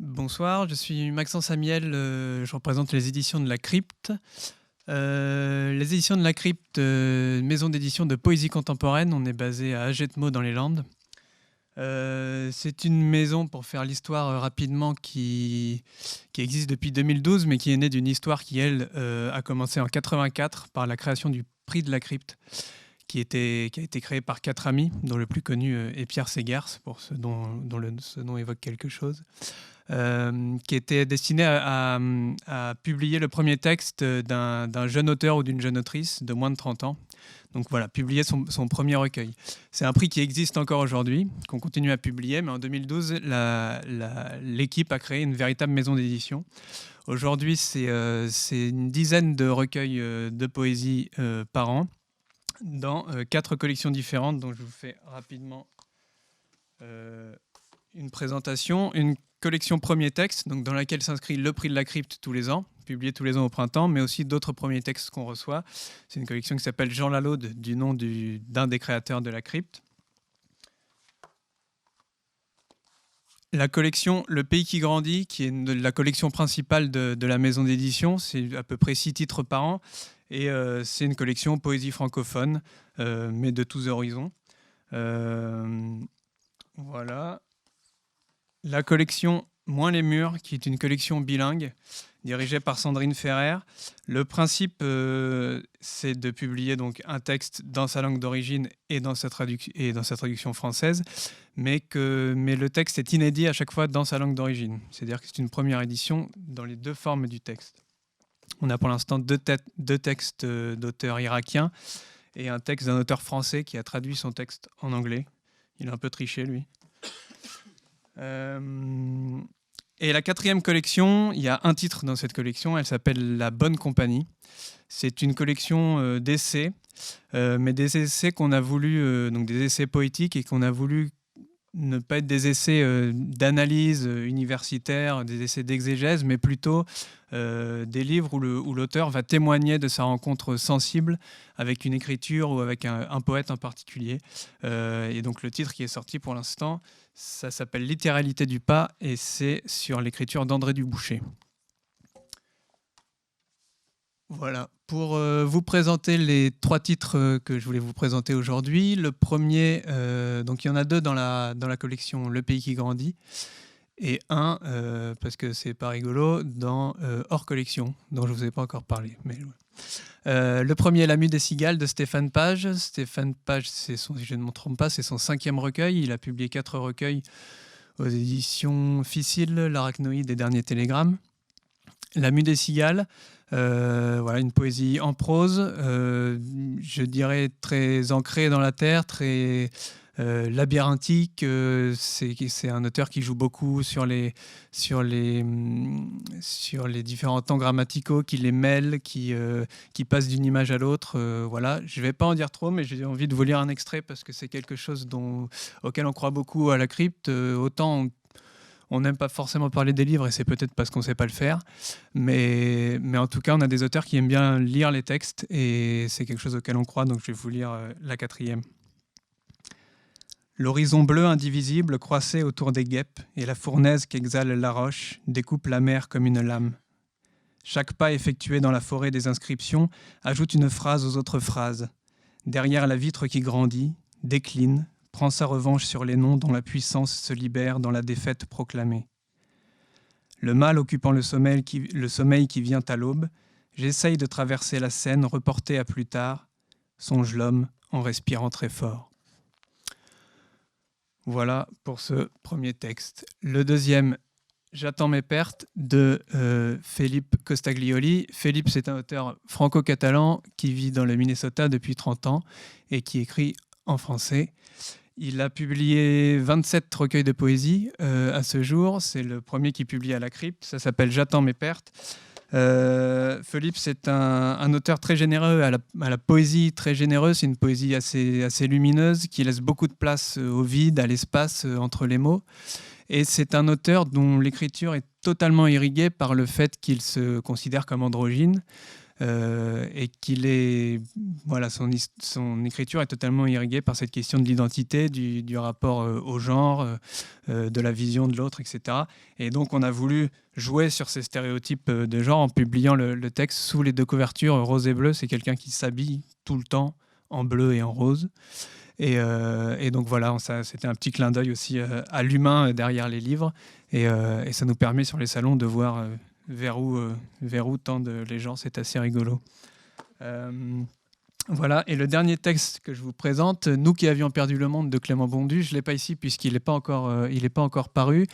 Bonsoir, je suis Maxence Amiel, je représente les éditions de la Crypte. Les éditions de la Crypte, maison d'édition de poésie contemporaine, on est basé à Agetmo dans les Landes. C'est une maison, pour faire l'histoire rapidement, qui existe depuis 2012, mais qui est née d'une histoire qui, elle, a commencé en 84 par la création du prix de la Crypte, qui a été créé par 4 amis, dont le plus connu est Pierre Segers, pour ce nom évoque quelque chose. Qui était destiné à publier le premier texte d'un jeune auteur ou d'une jeune autrice de moins de 30 ans. Donc voilà, publier son premier recueil. C'est un prix qui existe encore aujourd'hui, qu'on continue à publier, mais en 2012, l'équipe a créé une véritable maison d'édition. Aujourd'hui, c'est une dizaine de recueils de poésie par an, dans 4 collections différentes, dont je vous fais rapidement une présentation. Une collection premier texte, donc dans laquelle s'inscrit le prix de la Crypte tous les ans, publié tous les ans au printemps, mais aussi d'autres premiers textes qu'on reçoit. C'est une collection qui s'appelle Jean Lalaude, du nom d'un des créateurs de la Crypte. La collection Le Pays qui grandit, qui est la collection principale de la maison d'édition, c'est à peu près 6 titres par an, et c'est une collection poésie francophone, mais de tous horizons. Voilà. La collection Moins les murs, qui est une collection bilingue, dirigée par Sandrine Ferrer. Le principe, c'est de publier donc un texte dans sa langue d'origine et dans sa traduction française, mais le texte est inédit à chaque fois dans sa langue d'origine. C'est-à-dire que c'est une première édition dans les 2 formes du texte. On a pour l'instant 2 textes d'auteurs irakiens et un texte d'un auteur français qui a traduit son texte en anglais. Il a un peu triché, lui. Et la 4e collection, il y a un titre dans cette collection, elle s'appelle La Bonne Compagnie. C'est une collection d'essais, mais des essais qu'on a voulu, donc des essais poétiques, et qu'on a voulu ne pas être des essais d'analyse universitaire, des essais d'exégèse, mais plutôt des livres où l'auteur va témoigner de sa rencontre sensible avec une écriture ou avec un poète en particulier. Et donc le titre qui est sorti pour l'instant, ça s'appelle Littéralité du pas, et c'est sur l'écriture d'André Dubouché. Voilà, pour vous présenter les 3 titres que je voulais vous présenter aujourd'hui. Le premier, donc il y en a 2 dans la collection Le Pays qui grandit, et un, parce que c'est pas rigolo, dans hors collection, dont je ne vous ai pas encore parlé. Mais le premier, La Mue des Cigales, de Stéphane Page. Stéphane Page, si je ne me trompe pas, c'est son 5e recueil. Il a publié 4 recueils aux éditions Ficile, L'Arachnoïde et Dernier Télégramme. La Mue des Cigales, voilà, une poésie en prose, je dirais très ancrée dans la terre, très labyrinthique. C'est un auteur qui joue beaucoup sur les différents temps grammaticaux, qui les mêle, qui passe d'une image à l'autre. Voilà. Je ne vais pas en dire trop, mais j'ai envie de vous lire un extrait parce que c'est quelque chose auquel on croit beaucoup à la Crypte. Autant on n'aime pas forcément parler des livres, et c'est peut-être parce qu'on ne sait pas le faire. Mais en tout cas, on a des auteurs qui aiment bien lire les textes, et c'est quelque chose auquel on croit, donc je vais vous lire la 4e. L'horizon bleu indivisible croissait autour des guêpes, et la fournaise qu'exhale la roche découpe la mer comme une lame. Chaque pas effectué dans la forêt des inscriptions ajoute une phrase aux autres phrases. Derrière la vitre qui grandit, décline, prend sa revanche sur les noms dont la puissance se libère dans la défaite proclamée. Le mal occupant le sommeil qui vient à l'aube, j'essaye de traverser la Seine reportée à plus tard, songe l'homme en respirant très fort. Voilà pour ce premier texte. Le deuxième, J'attends mes pertes, de Philippe Costaglioli. Philippe, c'est un auteur franco-catalan qui vit dans le Minnesota depuis 30 ans et qui écrit en français. Il a publié 27 recueils de poésie à ce jour. C'est le premier qu'il publie à la Crypte. Ça s'appelle J'attends mes pertes. Philippe, c'est un auteur très généreux, à la poésie très généreuse. C'est une poésie assez lumineuse qui laisse beaucoup de place au vide, à l'espace entre les mots. Et c'est un auteur dont l'écriture est totalement irriguée par le fait qu'il se considère comme androgyne. et qu'il est, voilà, son écriture est totalement irriguée par cette question de l'identité, du rapport au genre, de la vision de l'autre, etc. Et donc on a voulu jouer sur ces stéréotypes de genre en publiant le texte sous les deux couvertures rose et bleu. C'est quelqu'un qui s'habille tout le temps en bleu et en rose. Et donc voilà, c'était un petit clin d'œil aussi à l'humain derrière les livres. Et ça nous permet sur les salons de voir vers où tendent les gens. C'est assez rigolo. Voilà, et le dernier texte que je vous présente, Nous qui avions perdu le monde, de Clément Bondu. Je ne l'ai pas ici puisqu'il n'est pas encore paru.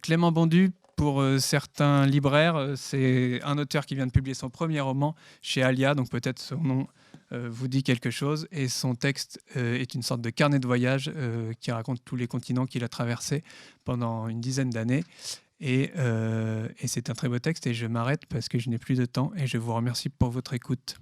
Clément Bondu, pour certains libraires, c'est un auteur qui vient de publier son premier roman chez Alia, donc peut-être son nom vous dit quelque chose. Et son texte est une sorte de carnet de voyage qui raconte tous les continents qu'il a traversés pendant une dizaine d'années. Et c'est un très beau texte et je m'arrête parce que je n'ai plus de temps et je vous remercie pour votre écoute.